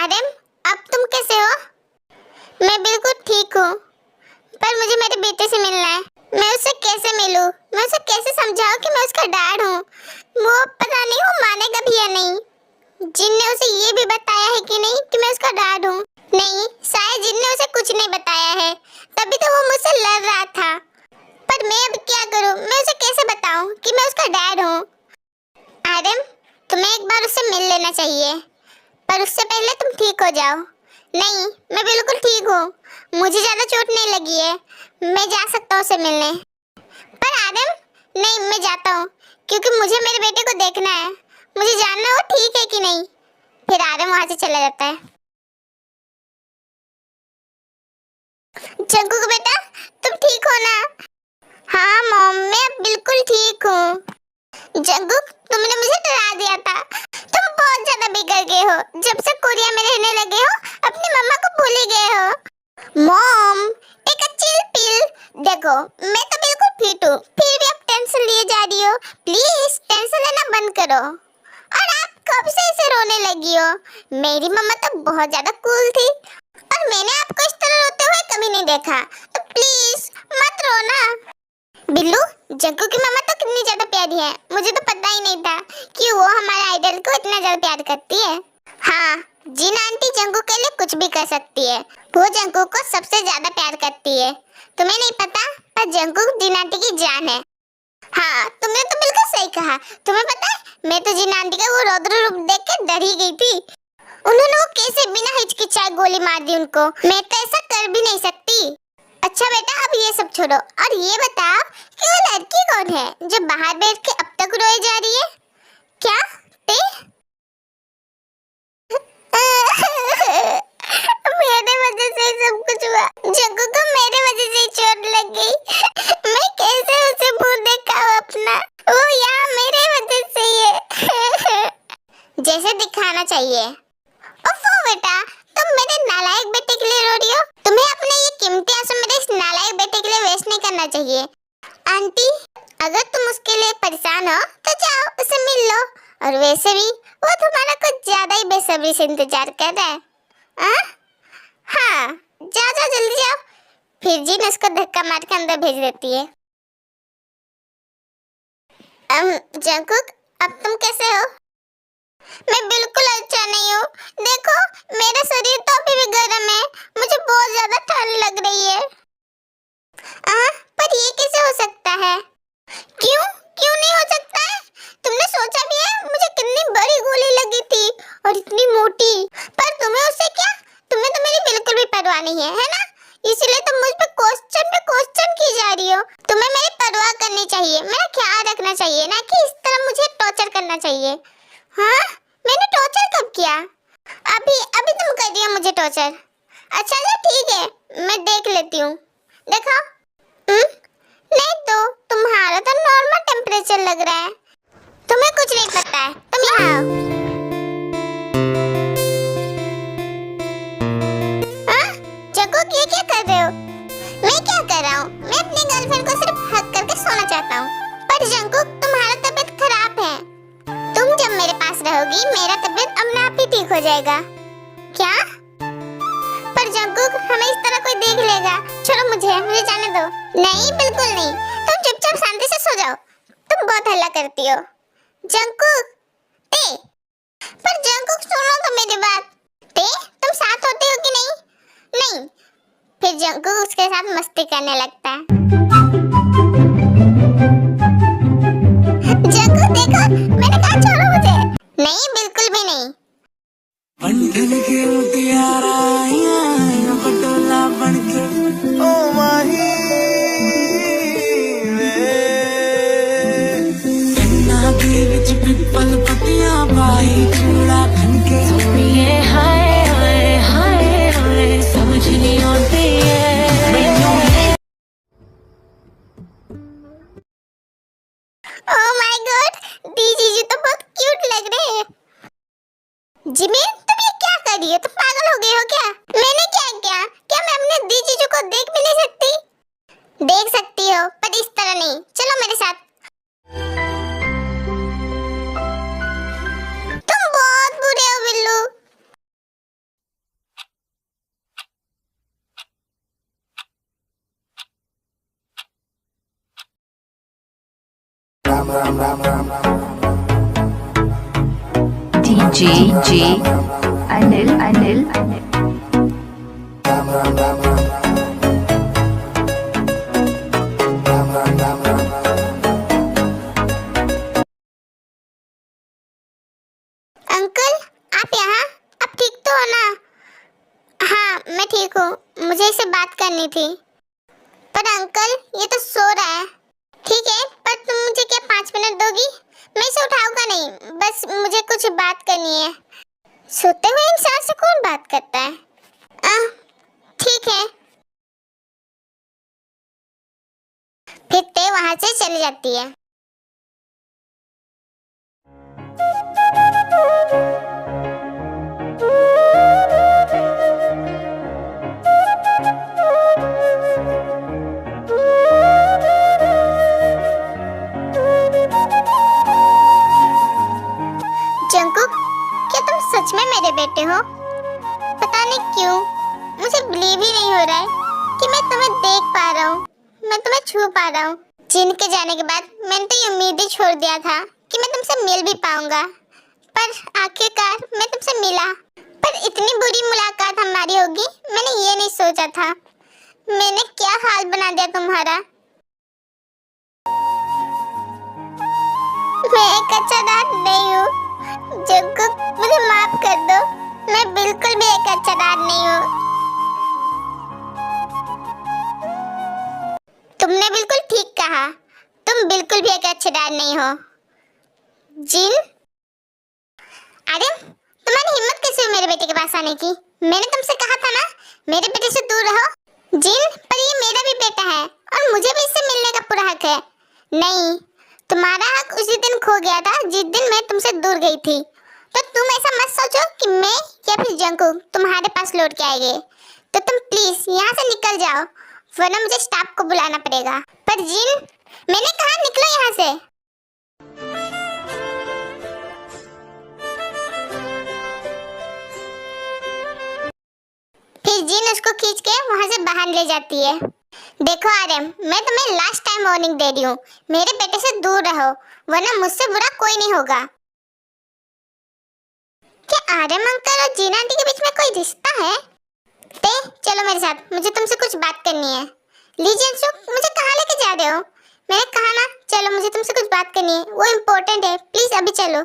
आर्यन, अब तुम कैसे हो? मैं बिल्कुल ठीक हूँ, पर मुझे मेरे बेटे से मिलना है। मैं उससे कैसे मिलूं? मैं उसे कैसे समझाऊं कि मैं उसका डैड हूँ? वो पता नहीं वो मानेगा भी या नहीं। जिन ने उसे ये भी बताया है कि नहीं कि मैं उसका डैड हूँ? नहीं, शायद जिन ने उसे कुछ नहीं बताया है, तभी तो वो मुझसे लड़ रहा था। पर मैं अब क्या करूँ? मैं उसे कैसे बताऊँ कि मैं उसका डैड हूँ? आर्यन, तुम्हें एक बार उससे मिल लेना चाहिए, पर उससे पहले तुम ठीक हो जाओ। नहीं, मैं बिल्कुल ठीक हूँ, मुझे ज्यादा चोट नहीं लगी है, मैं जा सकता हूँ उसे मिलने। पर आदम, नहीं, मैं जाता हूँ, क्योंकि मुझे मेरे बेटे को देखना है, मुझे जानना वो ठीक है कि नहीं। फिर आदम वहां से चला जाता है। जंकुक बेटा, तुम ठीक हो ना? हाँ मॉम, मैं बिल्कुल ठीक हूँ। जंकुक, तुमने मुझे डरा दिया था। तुम बहुत ज्यादा बिगड़ गए हो। जब से कोरिया में रहने लगे हो, अपनी मम्मा को भूल ही गए हो। Mom, take a chill pill. देखो, मैं तो बिल्कुल फिट हूँ, फिर भी आप टेंशन लिए जा रही हो। प्लीज टेंशन लेना बंद करो। और आप कब से ऐसे रोने लगी हो? मेरी मम्मा तो बहुत ज्यादा कूल थी, और मैंने आपको इस तरह रोते हुए कभी नहीं देखा। तो प्लीज मत रोना। बिल्लू, जग्गू की मम्मा तो कितनी ज्यादा प्यारी है, मुझे तो पता ही नहीं था कि वो हमारे आइडल को इतना ज्यादा प्यार करती है। हाँ, जिन आंटी जंगू के लिए कुछ भी कर सकती है, वो जंगू को सबसे ज्यादा प्यार करती है। तुम्हें नहीं पता, पर जंगू जिन आंटी की जान है। हाँ, तुमने तो बिल्कुल सही कहा। तुम्हें पता है, मैं तो जिन आंटी का वो रौद्र रूप देख के डर ही गई थी। उन्होंने वो कैसे बिना हिचकिचाए गोली मार दी उनको। मैं तो ऐसा कर भी नहीं सकती। अच्छा बेटा, अब ये सब छोड़ो और ये बताओ कि वो लड़की कौन है जो बाहर बैठ के अब तक रोए जा रही है? क्या ते? मेरे वजह से सब कुछ हुआ। जग्गू को मेरे वजह से चोट लग गई। मैं कैसे उसे मुंह दिखाऊं अपना? वो यहाँ मेरे वजह से ही है। जैसे दिखाना चाहिए। ओफो बेटा, तुम मेरे नालायक बेटे के लिए रो रही हो? तुम्हें अपने ये कीमती आंसू मेरे इस नालायक बेटे के लिए वेस्ट नहीं करना चाहिए। आंटी, अगर तुम उसके लिए परेशान हो तो जाओ उसे मिल लो। और वैसे भी वो तुम्हारा कुछ ज्यादा ही बेसब्री से इंतजार कर रहा है। हाँ, जाओ जाओ जल्दी जाओ। फिर जीन उसको धक्का मार के अंदर भेज देती है। जंकुक, अब तुम कैसे हो? मैं बिल्कुल अच्छा नहीं हूँ। देखो, मेरा शरीर तो अभी भी गर्म है, मुझे बहुत ज्यादा ठंड लग रही है। पर ये कैसे हो सकता है? क्यों क्यों नहीं हो सकता है? तुमने सोचा भी है मुझे कितनी बड़ी गोली लगी थी और इतनी मोटी? पर तुम्हें उससे क्या? तुम्हें तो मेरी बिल्कुल भी परवाह नहीं है ना? इसीलिए तुम मुझ पे क्वेश्चन की जा रही हो। तुम्हें मेरी परवाह करनी चाहिए, मेरा ख्याल रखना चाहिए, ना कि इस तरह मुझे टॉर्चर करना चाहिए। हाँ, मैंने टॉर्चर कब किया? अभी अभी तुम कर रही हो मुझे टॉर्चर। अच्छा ठीक है, मैं देख लेती हूँ। देखो। नहीं तो तुम्हारा तो नॉर्मल टेम्परेचर लग रहा है। तुम्हें कुछ नहीं पता है, तुम यहाँ आओ। जग्गू, ये क्या कर रहे हो? मैं क्या कर रहा हूँ? मैं अपनी गर्लफ्रेंड को सिर्फ हग करके सोना चाहता हूँ। पर जग्गू, तुम्हारा तबीयत खराब है। तुम जब मेरे पास रहोगी, मेरा तबीयत अपने आप ही ठीक हो जाएगा। क्या? पर जंकुक, हमें इस तरह कोई देख लेगा। छोड़ो मुझे जाने दो। नहीं, बिल्कुल नहीं। तुम चुपचाप शांति से सो जाओ। तुम बहुत हल्ला करती हो। जंकुक, ते। पर जंकुक, सुनो तो मेरी बात। ते, तुम साथ होते हो कि नहीं? नहीं। फिर जंकुक उसके साथ मस्ती करने लगता है। जंकुक देखो, मैंने कहा छोड़ो मुझे। नहीं, बिल्कुल भी नहीं। बनके मुटियारा आया पटोला बनके ओ माही वे कन्ना दे विच पिपल पतियां पाई चूड़ा खनके सोनिए हाय हाय हाय हाय समझ नहीं आती है। ओह माय गॉड, दीजी तो बहुत क्यूट लग रहे हैं। जिमिन, तुम ये क्या कर रही हो? तुम पागल हो गई हो क्या? मैंने क्या किया? क्या मैं अपने दी जीजू को देख भी नहीं सकती? देख सकती हो, पर इस तरह नहीं। चलो मेरे साथ। तुम बहुत बुरे हो बिल्लू। DJ Anil अंकल, आप यहाँ? आप ठीक तो हो ना? हाँ, मैं ठीक हूँ। मुझे इससे बात करनी थी। पर अंकल, ये तो सो रहा है। ठीक है, पर तुम मुझे क्या 5 मिनट दोगी? मैं इसे उठाऊंगा नहीं, बस मुझे कुछ बात करनी है। सोते हुए इंसान से कौन बात करता है? ठीक है। फिर ते वहां से चली जाती है। जंकुक, क्या तुम सच में मेरे बेटे हो? पता नहीं क्यों मुझे बिलीव ही नहीं हो रहा है कि मैं तुम्हें देख पा रहा हूँ, मैं तुम्हें छू पा रहा हूँ। जिन के जाने के बाद मैंने तो ये उम्मीद ही छोड़ दिया था कि मैं तुमसे मिल भी पाऊंगा, पर आखिरकार मैं तुमसे मिला। पर इतनी बुरी मुलाकात हमारी होगी मैंने ये नहीं सोचा था। मैंने क्या हाल बना दिया तुम्हारा। मैं एक अच्छा दाद नहीं हूँ जंकुक, मुझे माफ कर दो। मैं बिल्कुल भी एक अच्छा दाद नहीं हूँ। तुमने बिल्कुल ठीक कहा, तुम बिल्कुल भी एक अच्छे दाद नहीं हो। जिन, अरे तुम्हारी हिम्मत कैसे हुई मेरे बेटे के पास आने की? मैंने तुमसे कहा था ना मेरे बेटे से दूर रहो। जिन, पर ये मेरा भी बेटा है और मुझे भी इससे मिलने का पूरा हक है। नहीं, तुम्हारा हक उसी दिन खो गया था जिस दिन मैं तुमसे दूर गई थी। तो तुम ऐसा मत सोचो कि मैं या फिर जंकुक तुम्हारे पास लौट के आएंगे। तो तुम प्लीज यहाँ से निकल जाओ, वरना मुझे स्टाफ को बुलाना पड़ेगा। पर जिन, मैंने कहा निकलो यहाँ से। फिर जिन उसको खींच के वहाँ से बाहर ले जाती है। देखो आर्यन, मैं तुम्हें लास्ट टाइम वार्निंग दे रही हूँ, मेरे बेटे से दूर रहो, वरना मुझसे बुरा कोई नहीं होगा। क्या आर्यन अंकल और जीना आंटी के बीच में कोई रिश्ता है? ते, चलो मेरे साथ, मुझे तुमसे कुछ बात करनी है। लीजिए अंशुक, मुझे कहाँ लेके जा रहे हो? मैंने कहा ना, चलो मुझे तुमसे कुछ बात करनी है, वो इम्पोर्टेंट है, प्लीज अभी चलो।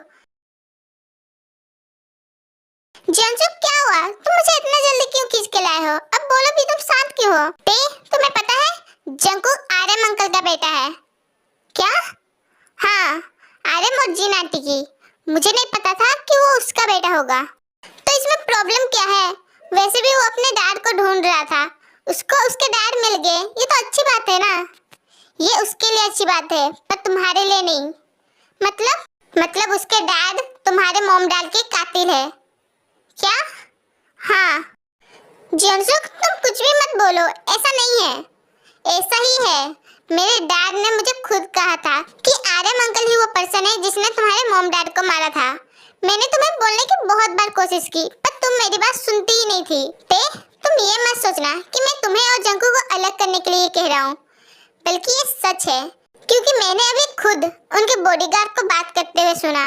जंसुक, क्या हुआ? तुम मुझे इतना जल्दी क्यों खींच के लाए हो? अब बोलो भी, तुम शांत क्यों हो? ते, तुम्हें पता है जंकुक आर्यन अंकल का बेटा है। क्या? हाँ, आर्यन और जीना आंटी की। मुझे नहीं पता था कि वो उसका बेटा होगा। तो इसमें प्रॉब्लम क्या है? वैसे भी वो अपने डैड को ढूंढ रहा था, उसको उसके डैड मिल गए, ये तो अच्छी बात है ना। ये उसके लिए अच्छी बात है, पर तुम्हारे लिए नहीं। मतलब उसके डैड तुम्हारे मॉम डैड के कातिल है। क्या? हाँ। जंसुक, तुम कुछ भी मत बोलो, ऐसा नहीं है। ऐसा ही है। मेरे डैड ने मुझे खुद कहा था कि आर्यन अंकल ही वो पर्सन है जिसने तुम्हारे मॉम डैड को मारा था। मैंने तुम्हें बोलने की बहुत बार कोशिश की, पर तुम मेरी बात सुनती ही नहीं थी। ते, तुम ये मत सोचना कि मैं तुम्हें और जंकू को अलग करने के लिए कह रहा हूँ, बल्कि ये सच है, क्योंकि मैंने अभी खुद उनके बॉडीगार्ड को बात करते हुए सुना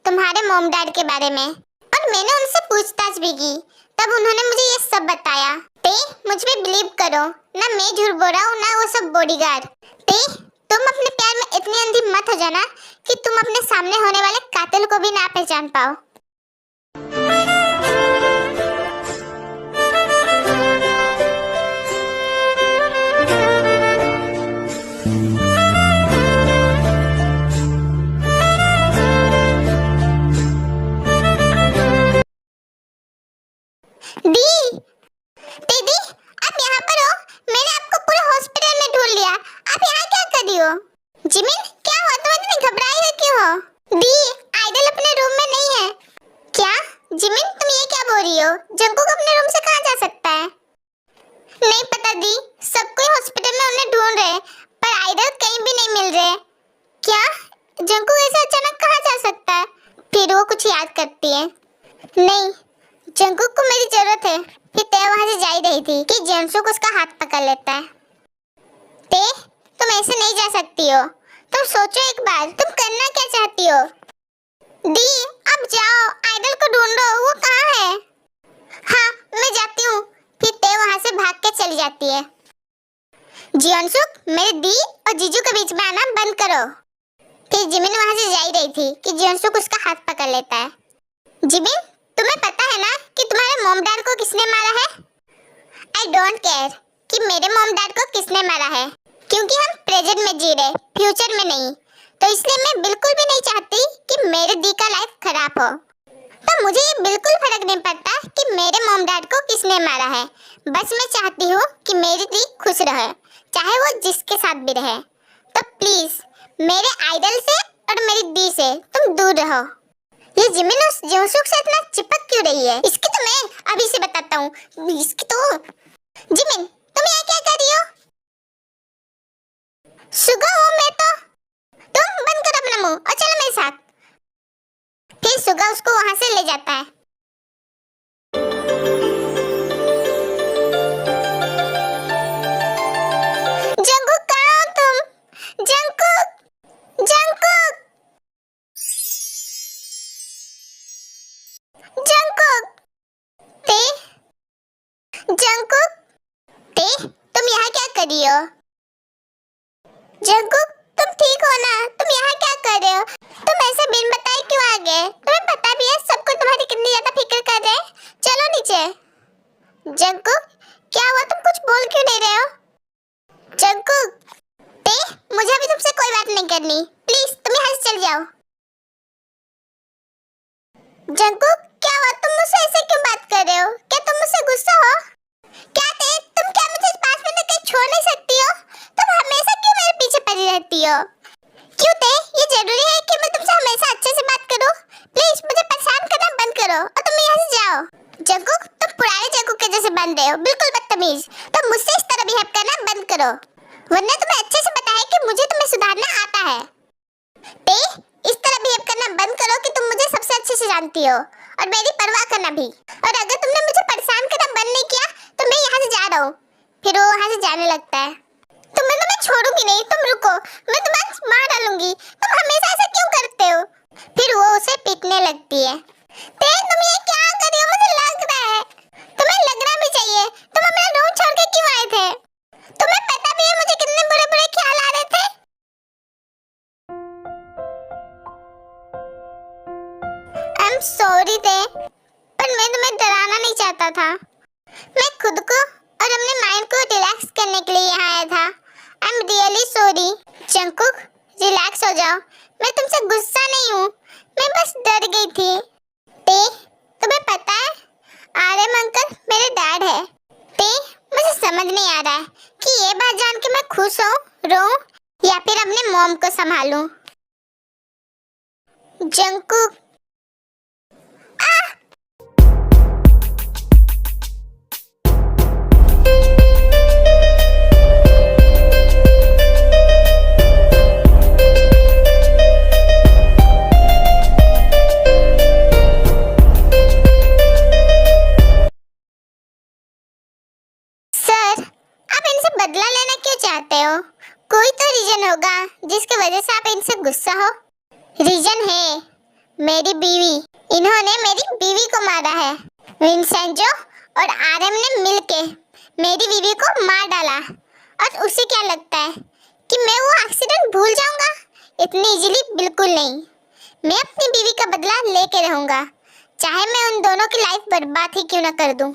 तुम्हारे मॉम डैड के बारे में, और मैंने उनसे पूछताछ भी की, तब उन्होंने मुझे ये सब बताया। ते, मुझ पे बिलीव करो, ना मैं झूठ बोल रहा हूँ ना वो सब बॉडीगार्ड। ते, तुम अपने प्यार में इतनी अंधी मत हो जाना कि तुम अपने सामने होने वाले कातिल को भी ना पहचान पाओ। दीदी, आप यहाँ पर हो? मैंने आपको पूरे हॉस्पिटल में ढूंढ लिया, आप यहाँ क्या कर रही हो? जिमिन, क्या हुआ? तुम इतनी घबराई हो क्यों हो? दी, आइडल अपने रूम में नहीं है। क्या? जिमिन, तुम ये क्या बोल रही हो? जंकुक अपने रूम से कहाँ जा सकता है? नहीं पता दी, सब कोई हॉस्पिटल में उन्हें ढूंढ रहे, पर आइडल कहीं भी नहीं मिल रहे। क्या? जंकुक ऐसे अचानक कहाँ जा सकता है? फिर वो कुछ याद करती है। नहीं, जंकुक को मेरी जरूरत है। फिर ते वहां से जा ही रही थी कि जंसुक उसका हाथ पकड़ लेता है। ते, तुम ऐसे नहीं जा सकती हो, तुम सोचो एक बार, तुम करना क्या चाहती हो? दी, अब जाओ, आइडल को ढूंढो, वो कहाँ है? हाँ, मैं जाती हूँ। फिर ते वहाँ से भाग के चली जाती है। जियोनसुक, मेरे दी और जीजू के बीच में आना बंद करो। फिर जिमिन वहाँ से जा ही रही थी कि जियोनसुक उसका हाथ पकड़ लेता है। जिमिन, तुम्हें पता है ना कि तुम्हारे मॉम डैड को किसने मारा है? आई डोंट केयर कि मेरे मॉम डैड को किसने मारा है, क्योंकि हम प्रेजेंट में जी रहे, फ्यूचर में नहीं। तो इसलिए मैं बिल्कुल भी नहीं चाहती कि मेरे दी का लाइफ खराब हो। तो मुझे ये बिल्कुल फर्क नहीं पड़ता कि मेरे मॉम डैड को किसने मारा है। बस मैं चाहती हूँ कि मेरी दी खुश रहे, चाहे वो जिसके साथ भी रहे। तो प्लीज मेरे आइडल से और मेरी दी से तुम दूर रहो। ये जिमिन उस जियोनसुक से इतना चिपक क्यों रही है? इसकी तो मैं अभी से बताता हूँ। इसकी तो जिमिन, तुम यहाँ क्या कर रही हो? सुगा हूँ मैं तो। तुम बंद करो अपना मुंह और चलो मेरे साथ। फिर सुगा उसको वहां से ले जाता है। जंगकुक, कहाँ हो तुम? जंगकुक, जंगकुक, जंगकुक, ते, जंगकुक, ते, तुम यहाँ क्या कर रही हो? जंगकुक, तुम ठीक हो ना? तुम यहाँ क्या कर रहे हो? तुम ऐसे बिन बताए क्यों आ गए? तुम्हें पता भी है सबको तुम्हारी कितनी ज्यादा फिक्र कर रहे हैं। चलो नीचे। जंगकुक, क्या हुआ? तुम कुछ बोल क्यों नहीं रहे हो? जंगकुक, ते, मुझे अभी तुमसे कोई बात नहीं करनी। प्लीज तुम यहाँ से चल जाओ। जंगकुक, क्या हुआ? तुम मुझसे ऐसे क्यों बात कर रहे हो? क्या तुम मुझसे गुस्सा हो? क्या ते, तुम क्या मुझे 5 मिनट तक छोड़ नहीं सकती हो? तुम हमेशा क्यों मेरे पीछे पड़ी रहती हो? क्यों ते, ये जरूरी है कि मैं तुमसे हमेशा अच्छे से बात करूं? प्लीज मुझे परेशान करना बंद करो और तुम यहाँ से जाओ। जंगकुक, तुम पुराने जंगकुक के जैसे बन रहे हो, बिल्कुल बदतमीज। तुम मुझसे इस तरह बिहेव करना बंद करो, वरना तुम्हें अच्छे से पता है कि मुझे तुम्हें सुधारना आता है। ते, इस तरह बिहेव करना बंद करो कि तुम मुझे सबसे अच्छे से जानती हो और मेरी परवाह करना भी। और अगर तुमने मुझे परेशान करना बंद नहीं किया तो मैं यहाँ से जा रहा हूँ। फिर वो वहाँ से जाने लगता है। तुम्हें तो मैं छोड़ूंगी नहीं, तुम रुको, मैं तुम्हें मार डालूंगी। तुम हमेशा ऐसा क्यों करते हो? फिर वो उसे पीटने लगती है। ते, तुम ये क्या कर रही हो? मुझे लग रहा है। तुम्हें लगना भी चाहिए। तुम हमें रूम छोड़ के क्यों आए थे? तुम्हें पता भी है मुझे कितने बुरे बुरे ख्याल आ रहे थे। आई एम सॉरी ते, पर मैं तुम्हें डराना नहीं चाहता था। मैं खुद को और अपने माइंड को रिलैक्स करने के लिए यहाँ आया था। I am really sorry. Jungkook, relax हो जाओ। मैं तुमसे गुस्सा नहीं हूँ, मैं बस डर गई थी। ते, तुम्हें पता है आर्यन अंकल मेरे डैड है। ते, मुझे समझ नहीं आ रहा है कि ये बात जान के मैं खुश हूँ, रोऊं या फिर अपने मॉम को संभालूं। जंगकुक, बदला लेना क्यों चाहते हो? कोई तो रीजन होगा जिसकी वजह से आप इनसे गुस्सा हो। रीजन है मेरी बीवी। इन्होंने मेरी बीवी को मारा है। विंसेंजो और आरएम ने मिलके मेरी बीवी को मार डाला। और उसे क्या लगता है कि मैं वो एक्सीडेंट भूल जाऊंगा? इतनी इजीली बिल्कुल नहीं। मैं अपनी बीवी का बदला लेके रहूंगा, चाहे मैं उन दोनों की लाइफ बर्बाद ही क्यों ना कर दूं।